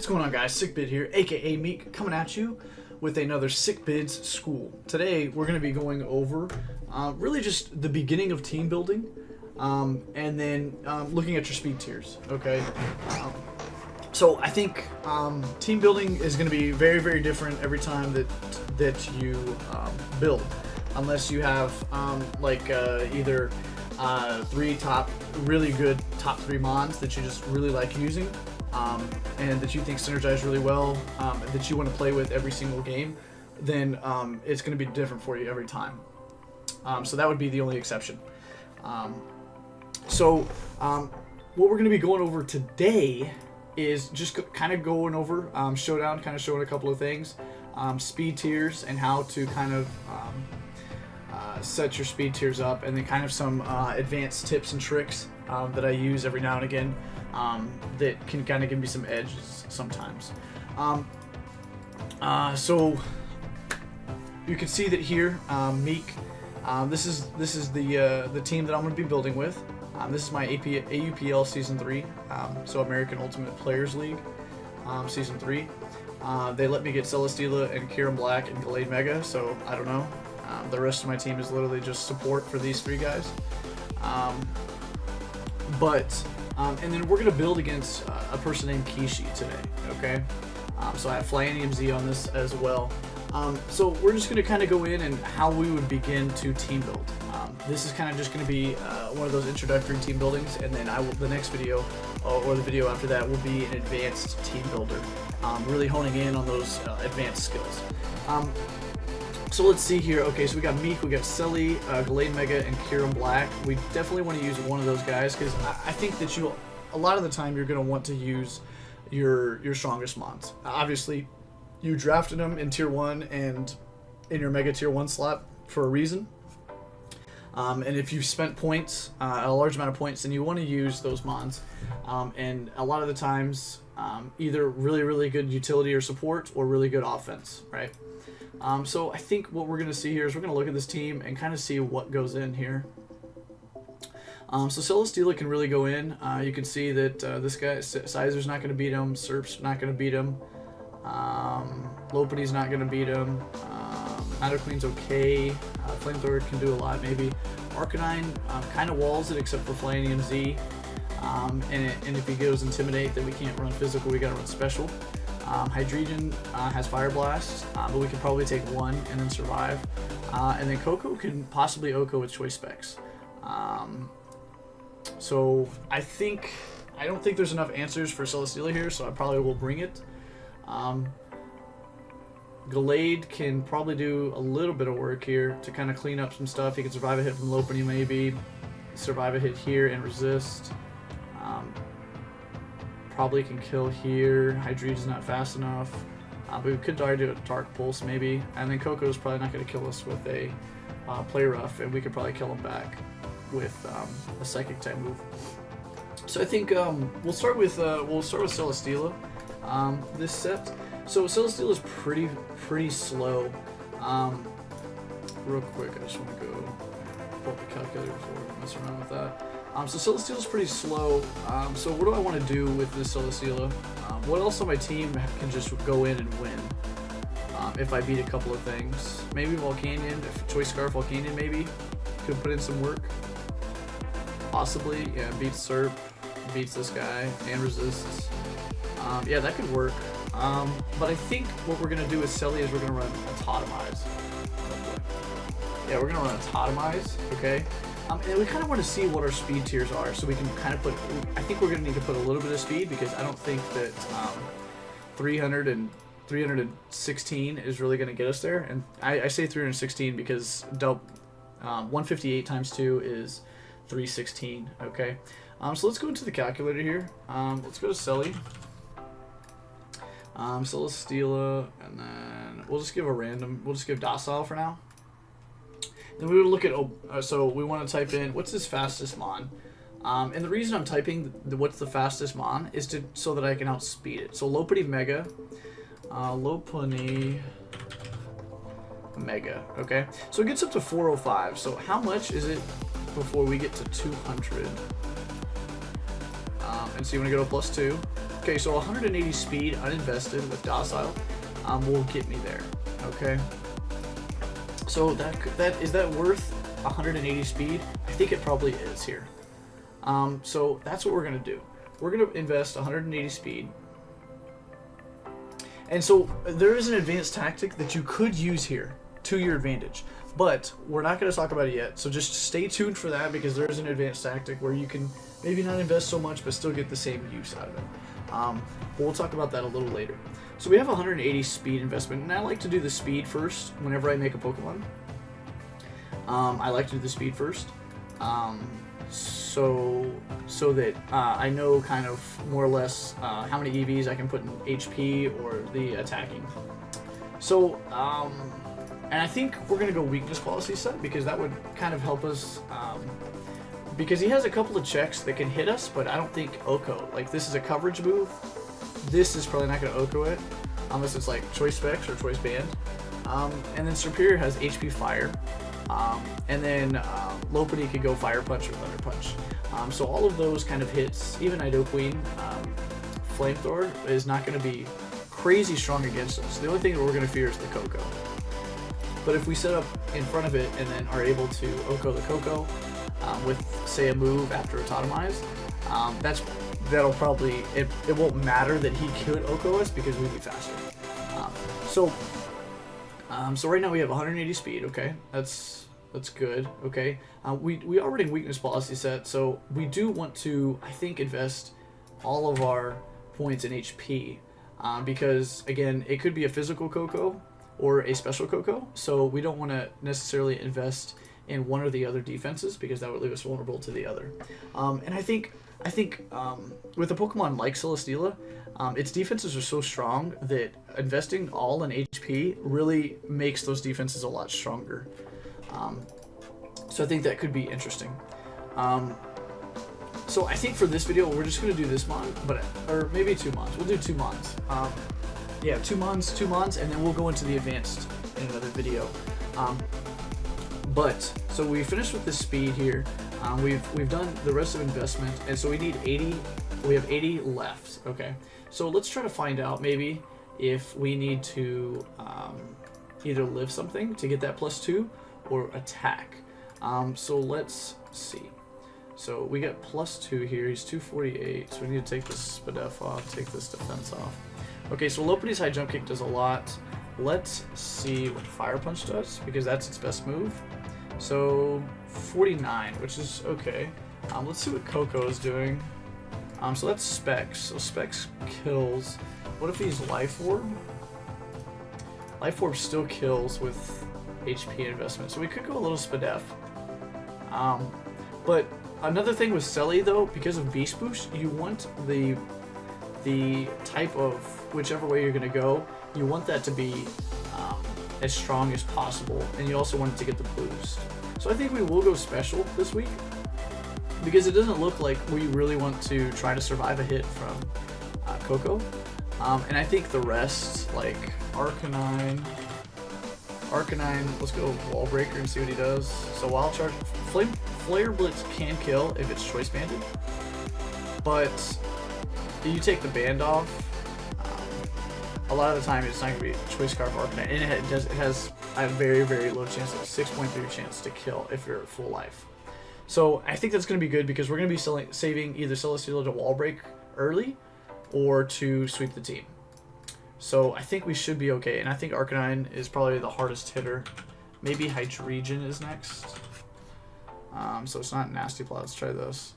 What's going on, guys? Sickbid here, aka Meek, coming at you with another Sickbid's School. Today we're going to be going over really just the beginning of team building, and then looking at your speed tiers. Okay, so I think team building is going to be very, very different every time that you build, unless you have either three really good top 3 mons that you just really like using, and that you think synergize really well, and that you want to play with every single game, then it's going to be different for you every time. So that would be the only exception. What we're going to be going over today is just kind of going over Showdown, kind of showing a couple of things, speed tiers, and how to kind of set your speed tiers up, and then kind of some advanced tips and tricks that I use every now and again that can kind of give me some edges sometimes. So you can see that here, Meek. This is the team that I'm going to be building with. This is my AUPL Season 3, so American Ultimate Players League Season 3. They let me get Celesteela and Kieran Black and Glade Mega, so I don't know. The rest of my team is literally just support for these 3 guys. And then we're going to build against a person named Kishi today, okay? So I have Flyanium Z on this as well. So we're just going to kind of go in and how we would begin to team build. This is kind of just going to be one of those introductory team buildings, and then the next video, or the video after that, will be an advanced team builder, really honing in on those advanced skills. So let's see here. Okay, so we got Meek, we got Selly, Glade Mega, and Kieran Black. We definitely want to use one of those guys, because I think that a lot of the time you're going to want to use your strongest mons. Obviously, you drafted them in Tier 1 and in your Mega Tier 1 slot for a reason. And if you've spent points, a large amount of points, then you want to use those mons. And a lot of the times, either really, really good utility or support, or really good offense, right? So I think what we're going to see here is we're going to look at this team and kind of see what goes in here. So Celesteela can really go in. You can see that this guy, Sizer's not going to beat him, Serp's not going to beat him, Lopunny's not going to beat him, Nido Queen's okay, Flamethrower can do a lot maybe, Arcanine kind of walls it except for Flyanium Z, and if he goes Intimidate, then we can't run physical, we got to run special. Hydreigon has Fire Blast, but we can probably take 1 and then survive. And then Coco can possibly OHKO with Choice Specs. So I don't think there's enough answers for Celesteela here, so I probably will bring it. Glade can probably do a little bit of work here to kind of clean up some stuff. He can survive a hit from Lopunny maybe, survive a hit here and resist. Probably can kill here. Hydreigon's not fast enough, but we could try to do a Dark Pulse maybe, and then Coco's probably not going to kill us with a Play Rough, and we could probably kill him back with a Psychic type move. So I think we'll start with Celesteela this set. So Celesteela is pretty slow. Real quick, I just want to go pull up the calculator before we mess around with that. So Celesteela's pretty slow. So what do I want to do with this Celesteela? What else on my team can just go in and win? If I beat a couple of things, maybe Volcanion. If Choice Scarf Volcanion maybe could put in some work. Possibly, yeah. Beats Serp, beats this guy, and resists. Yeah, that could work. But I think what we're gonna do with Selly is we're gonna run a Totemise. Yeah, we're gonna run a Totemise. Okay. And we kind of want to see what our speed tiers are, so we can kind of I think we're going to need to put a little bit of speed, because I don't think that 300 and 316 is really going to get us there. And I say 316 because 158 times 2 is 316, okay? So let's go into the calculator here. Let's go to Selly. Celesteela, and then we'll just give Docile for now. Then we would look at, so we want to type in, what's his fastest mon? And the reason I'm typing what's the fastest mon is so that I can outspeed it. So Lopunny Mega, Lopunny Mega, okay? So it gets up to 405. So how much is it before we get to 200? And so you want to go to +2. Okay, so 180 speed uninvested with docile will get me there. Okay. So is that worth 180 speed? I think it probably is here. So that's what we're gonna do. We're gonna invest 180 speed. And so there is an advanced tactic that you could use here to your advantage, but we're not going to talk about it yet. So just stay tuned for that, because there is an advanced tactic where you can maybe not invest so much but still get the same use out of it. But we'll talk about that a little later. So we have 180 speed investment, and I like to do the speed first whenever I make a Pokemon. I like to do the speed first. So that I know kind of more or less how many EVs I can put in HP or the attacking. So, and I think we're going to go weakness policy set, because that would kind of help us, because he has a couple of checks that can hit us, but I don't think Oko, like this is a coverage move. This is probably not going to Oko it, unless it's like Choice Specs or Choice Band. And then Superior has HP Fire. And then Lopunny could go Fire Punch or Thunder Punch. So all of those kind of hits, even Nidoqueen, Flamethrower is not going to be crazy strong against us. The only thing that we're going to fear is the Koko. But if we set up in front of it and then are able to Oko the Koko with, say, a move after it's automized, that'll probably, it won't matter that he could Oko us, because we'd be faster. So right now we have 180 speed. Okay, that's good. Okay, we are running weakness policy set, so we do want to, I think, invest all of our points in HP, because again, it could be a physical Koko or a special Koko, so we don't want to necessarily invest in one or the other defenses, because that would leave us vulnerable to the other. And I think with a Pokemon like Celesteela, its defenses are so strong that investing all in HP really makes those defenses a lot stronger. So I think that could be interesting. So I think for this video, we're just going to do this mon, or maybe 2 mons. We'll do 2 mons. Yeah, 2 mons, and then we'll go into the advanced in another video. So we finished with the speed here. We've done the rest of investment, and so we need 80. We have 80 left. Okay, so let's try to find out maybe if we need to either live something to get that +2 or attack. So let's see. So we got +2 here. He's 248. So we need to take this Spadef off, take this defense off. Okay, so Lopunny's high jump kick does a lot. Let's see what Fire Punch does, because that's its best move. So 49, which is okay. Let's see what Koko is doing. So that's Specs. So Specs kills. What if he's Life Orb? Life Orb still kills with HP investment. So we could go a little Spadef. But another thing with Selly though, because of Beast Boost, you want the type of whichever way you're gonna go, you want that to be as strong as possible, and you also want it to get the boost. So I think we will go special this week, because it doesn't look like we really want to try to survive a hit from Koko. And I think the rest, like Arcanine, let's go Wall Breaker and see what he does. So Wild Charge, Flare Blitz can kill if it's Choice Banded, but you take the band off, a lot of the time it's not going to be Choice Scarf Arcanine, and it has a very, very low chance, like 6.3 chance to kill if you're at full life. So I think that's going to be good, because we're going to be saving either Celesteela to Wall Break early or to sweep the team. So I think we should be okay, and I think Arcanine is probably the hardest hitter. Maybe Hydreigon is next. So it's not Nasty Plot. Let's try this.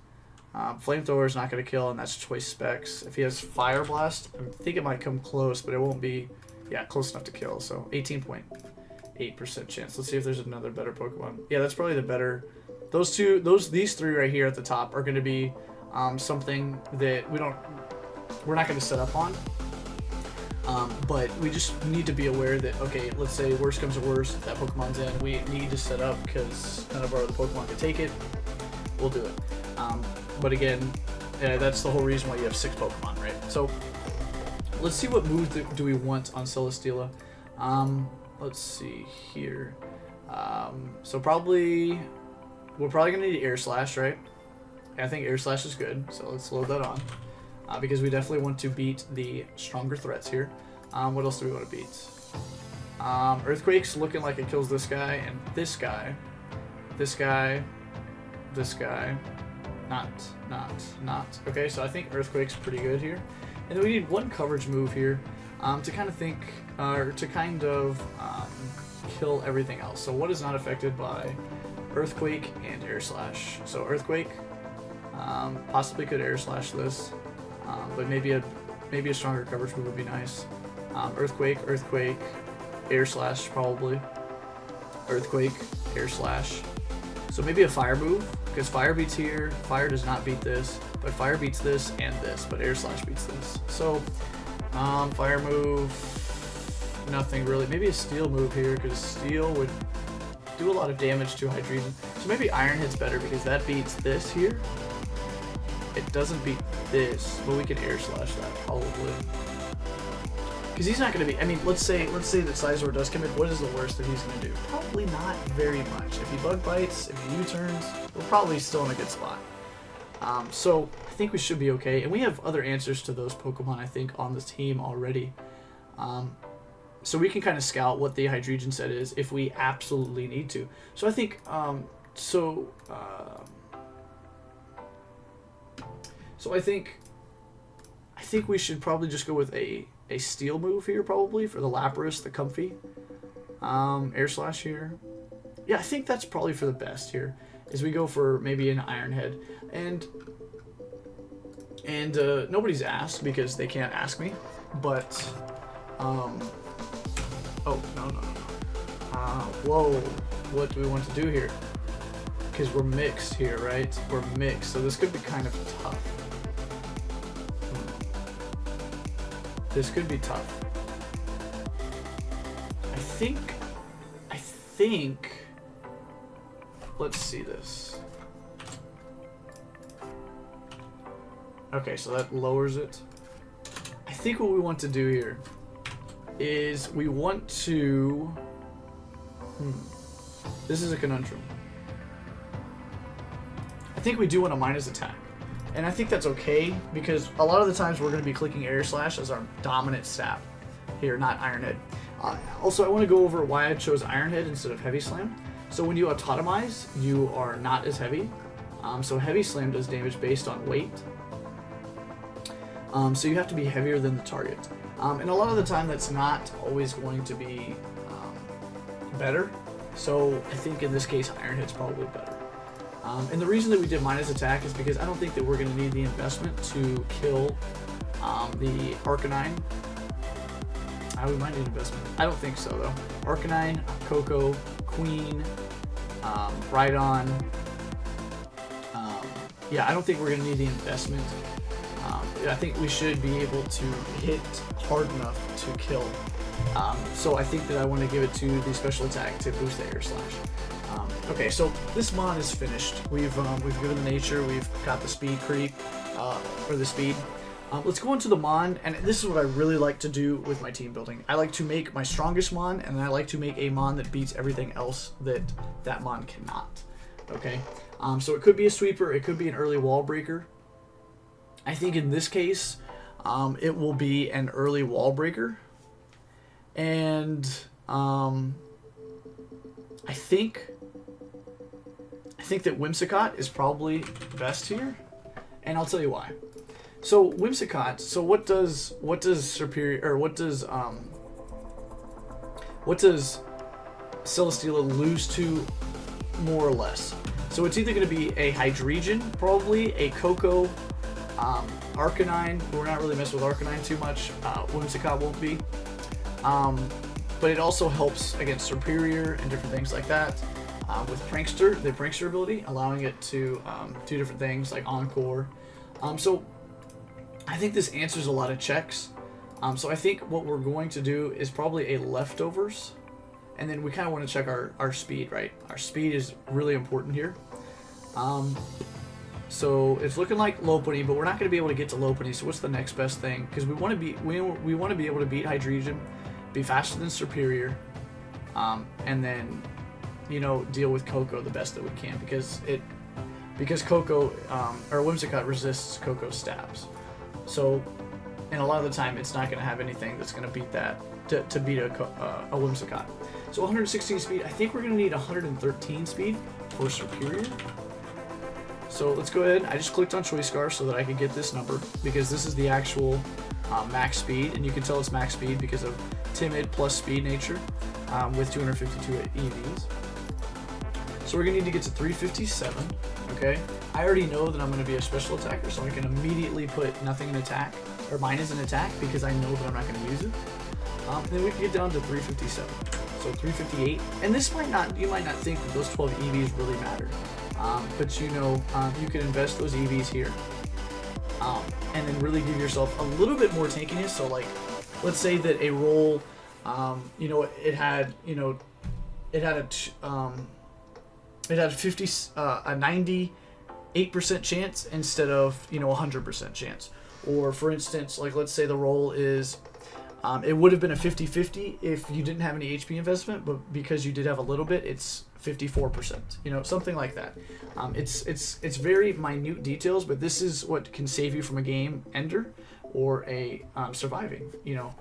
Flamethrower is not going to kill, and that's Choice Specs. If he has Fire Blast, I think it might come close, but it won't be, yeah, close enough to kill. So 18.8% chance. Let's see if there's another better Pokemon. Yeah, that's probably the better. These three right here at the top are going to be something that we're not going to set up on. But we just need to be aware that, okay, let's say worst comes to worst, that Pokemon's in, we need to set up because none of our other Pokemon can take it. We'll do it. But again, that's the whole reason why you have 6 Pokemon, right? So let's see what move do we want on Celesteela. Let's see here. So we're probably gonna need Air Slash, right? I think Air Slash is good, so let's load that on. because we definitely want to beat the stronger threats here. What else do we want to beat? Earthquake's looking like it kills this guy, and this guy, this guy, this guy. Not. Okay, so I think Earthquake's pretty good here. And then we need one coverage move here to kind of think, or to kind of kill everything else. So what is not affected by Earthquake and Air Slash? So Earthquake possibly could Air Slash this, but maybe a stronger coverage move would be nice. Earthquake, Air Slash probably. Earthquake, Air Slash. So maybe a fire move, because fire beats here, fire does not beat this, but fire beats this and this, but Air Slash beats this. So, fire move, nothing really. Maybe a steel move here, because steel would do a lot of damage to Hydreigon. So maybe Iron Hit's better, because that beats this here. It doesn't beat this, but we can Air Slash that probably. Because he's not going to be, I mean, let's say that Sizor does come in, what is the worst that he's going to do? Probably not very much. If he bug bites, if he U-turns, we're probably still in a good spot. So I think we should be okay. And we have other answers to those Pokemon, I think, on the team already. So we can kind of scout what the Hydreigon set is if we absolutely need to. So I think, I think we should probably just go with a steel move here, probably, for the Lapras, the Comfy. Air Slash here. Yeah, I think that's probably for the best here, is we go for maybe an Iron Head. And nobody's asked, because they can't ask me, but, oh, no. Whoa, what do we want to do here? Because we're mixed here, right? We're mixed, so this could be kind of tough. This could be tough. I think, let's see this. Okay, so that lowers it. I think what we want to do here is we want to, this is a conundrum. I think we do want to minus attack. And I think that's okay, because a lot of the times we're going to be clicking Air Slash as our dominant stab here, not Iron Head. Also, I want to go over why I chose Iron Head instead of Heavy Slam. So when you autotomize, you are not as heavy. So Heavy Slam does damage based on weight. So you have to be heavier than the target. And a lot of the time that's not always going to be better. So I think in this case, Iron Head's probably better. And the reason that we did minus attack is because I don't think that we're going to need the investment to kill the Arcanine. We might need investment. I don't think so, though. Arcanine, Coco, Queen, Rhydon. Yeah, I don't think we're going to need the investment. I think we should be able to hit hard enough to kill. So I think that I want to give it to the special attack to boost the Air Slash. Okay, so this mon is finished. We've given the nature, we've got the speed creep, or the speed. Let's go into the mon, and this is what I really like to do with my team building. I like to make my strongest mon, and I like to make a mon that beats everything else that mon cannot. Okay, so it could be a sweeper, it could be an early wall breaker. I think in this case, it will be an early wall breaker, and I think that Whimsicott is probably best here, and I'll tell you why. So Whimsicott. So what does Superior, or what does Celesteela lose to, more or less? So it's either going to be a Hydreigon, probably a Coco, Arcanine. We're not really messing with Arcanine too much. Whimsicott won't be. But it also helps against Superior and different things like that. With Prankster, the Prankster ability, allowing it to do different things like Encore. So I think this answers a lot of checks. So I think what we're going to do is probably a Leftovers. And then we kind of want to check our speed, right? Our speed is really important here. So it's looking like Lopunny, but we're not going to be able to get to Lopunny. So what's the next best thing? Because we want to be able to beat Hydreigon, be faster than Superior, and then, you know, deal with Coco the best that we can, because Coco or Whimsicott resists Coco's stabs. So, and a lot of the time, it's not going to have anything that's going to beat that, to beat a Whimsicott. So 116 speed, I think we're going to need 113 speed for Superior. So let's go ahead, I just clicked on Choice Scar so that I could get this number, because this is the actual max speed, and you can tell it's max speed because of Timid plus Speed Nature with 252 EVs. So we're going to need to get to 357, okay? I already know that I'm going to be a special attacker, so I can immediately put nothing in attack, or mine is an attack, because I know that I'm not going to use it. Then we can get down to 357, so 358, and this might not, you might not think that those 12 EVs really matter, but you know, you can invest those EVs here, and then really give yourself a little bit more tankiness. So like, let's say that a roll, you know, it had a 98% chance instead of, you know, 100% chance. Or for instance, like let's say the roll is, it would have been a 50-50 if you didn't have any HP investment, but because you did have a little bit, it's 54%. You know, something like that. It's very minute details, but this is what can save you from a game ender or a surviving. You know,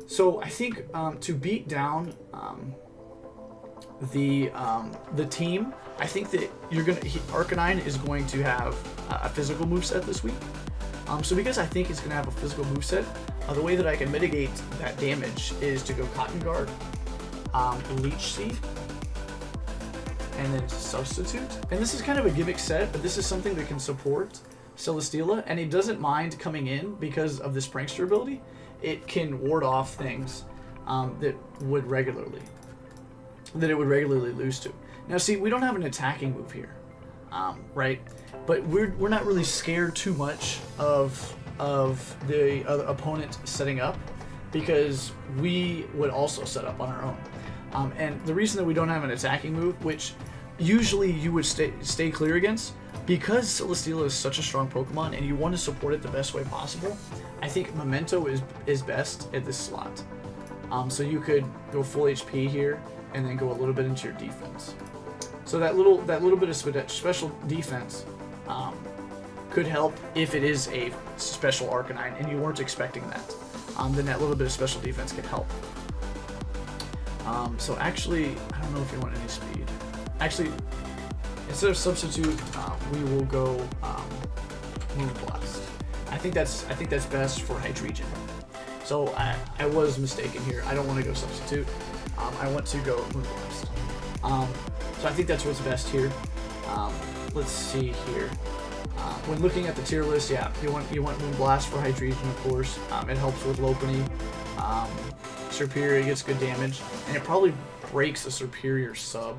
so I think to beat down the team, I think that Arcanine is going to have a physical moveset this week. So because I think it's going to have a physical moveset, the way that I can mitigate that damage is to go Cotton Guard, Leech Seed, and then Substitute. And this is kind of a gimmick set, but this is something that can support Celesteela, and it doesn't mind coming in because of this Prankster ability. It can ward off things that it would regularly lose to. Now see, we don't have an attacking move here, right? But we're not really scared too much of the other opponent setting up, because we would also set up on our own. And the reason that we don't have an attacking move, which usually you would stay clear against, because Celesteela is such a strong Pokemon and you want to support it the best way possible, I think Memento is best at this slot. So you could go full HP here and then go a little bit into your defense. So that little bit of special defense could help if it is a special Arcanine and you weren't expecting that. Then that little bit of special defense can help. So actually, I don't know if you want any speed. Actually, instead of Substitute, we will go Moonblast. I think that's best for Hydreigon. So I was mistaken here. I don't want to go Substitute. I want to go Moonblast. So I think that's what's best here. Let's see here. When looking at the tier list, yeah, you want Moonblast for Hydreigon, of course. It helps with Lopunny. Superior gets good damage, and it probably breaks a Superior sub.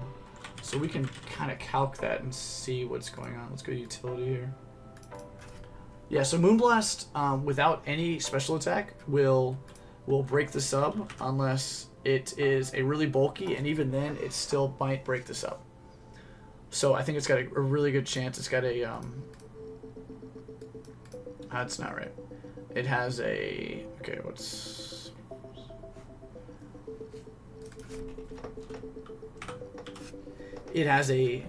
So we can kind of calc that and see what's going on. Let's go utility here. Yeah, so Moonblast without any special attack will break the sub unless it is a really bulky, and even then it still might break the sub. So I think it's got a really good chance. It's got a that's not right. It has a, okay, what's, it has a,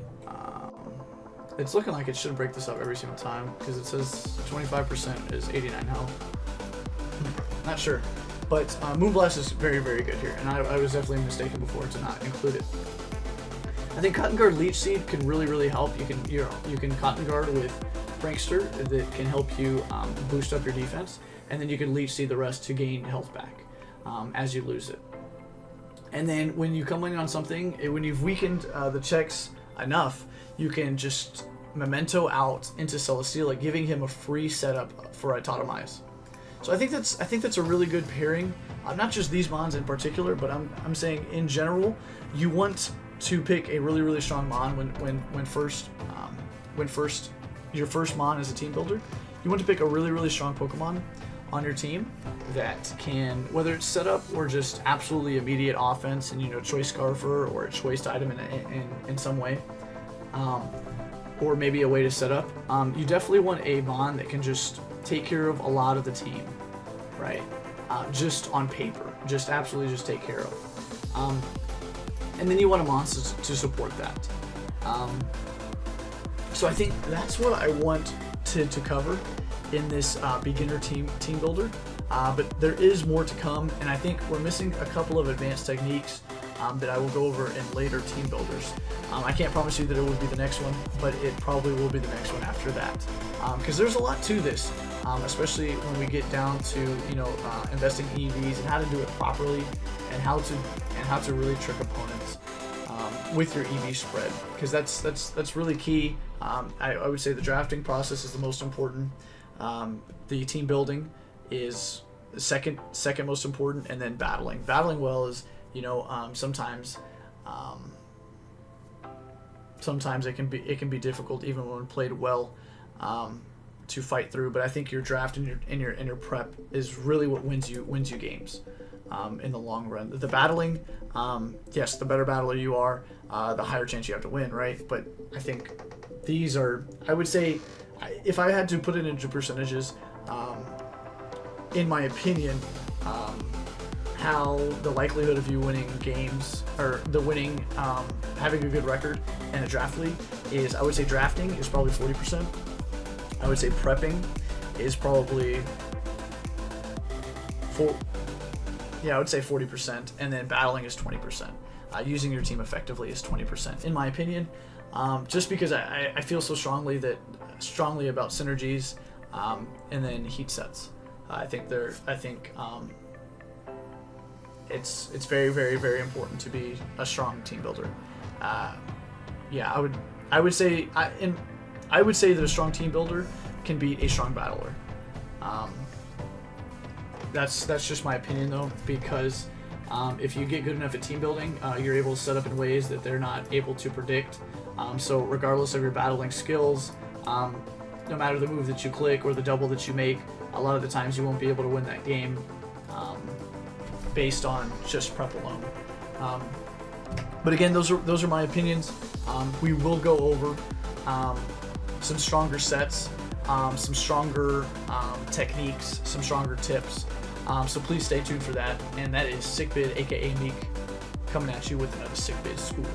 it's looking like it should break this up every single time, because it says 25% is 89 health. Not sure. But Moonblast is very, very good here, and I was definitely mistaken before to not include it. I think Cotton Guard Leech Seed can really, really help. You can Cotton Guard with Prankster that can help you boost up your defense, and then you can Leech Seed the rest to gain health back as you lose it. And then when you come in on something, when you've weakened the checks enough, you can just Memento out into Celesteela, giving him a free setup for Itotomize. So I think that's a really good pairing. Not just these mons in particular, but I'm saying in general, you want to pick a really, really strong mon when first your first mon as a team builder. You want to pick a really, really strong Pokemon on your team that can, whether it's set up or just absolutely immediate offense and, you know, choice Scarfer or a choice item in some way, or maybe a way to set up. You definitely want a mon that can just take care of a lot of the team, right? Just on paper, just absolutely just take care of. And then you want a monster to support that. So I think that's what I want to cover in this beginner team builder, but there is more to come, and I think we're missing a couple of advanced techniques that I will go over in later team builders. I can't promise you that it will be the next one, but it probably will be the next one after that, because there's a lot to this, especially when we get down to investing in EVs and how to do it properly, and how to really trick opponents with your EV spread, because that's really key. I would say the drafting process is the most important. The team building is the second most important, and then battling well is sometimes it can be difficult even when played well to fight through. But I think your draft and your prep is really what wins you games in the long run. The battling, yes, the better battler you are, the higher chance you have to win, right? But I think these are, I would say, if I had to put it into percentages, in my opinion, how the likelihood of you winning games, or having a good record in a draft league is, I would say drafting is probably 40%. I would say prepping is probably 40%, and then battling is 20%. Using your team effectively is 20%, in my opinion. Just because I feel so strongly about synergies, and then heat sets. I think it's very, very, very important to be a strong team builder. I would say that a strong team builder can beat a strong battler. That's just my opinion, though, because if you get good enough at team building, you're able to set up in ways that they're not able to predict. So regardless of your battling skills, no matter the move that you click or the double that you make, a lot of the times you won't be able to win that game based on just prep alone. But again, those are my opinions. We will go over some stronger sets, some stronger techniques, some stronger tips. So please stay tuned for that. And that is Sickbid, aka Meek, coming at you with another Sickbid School.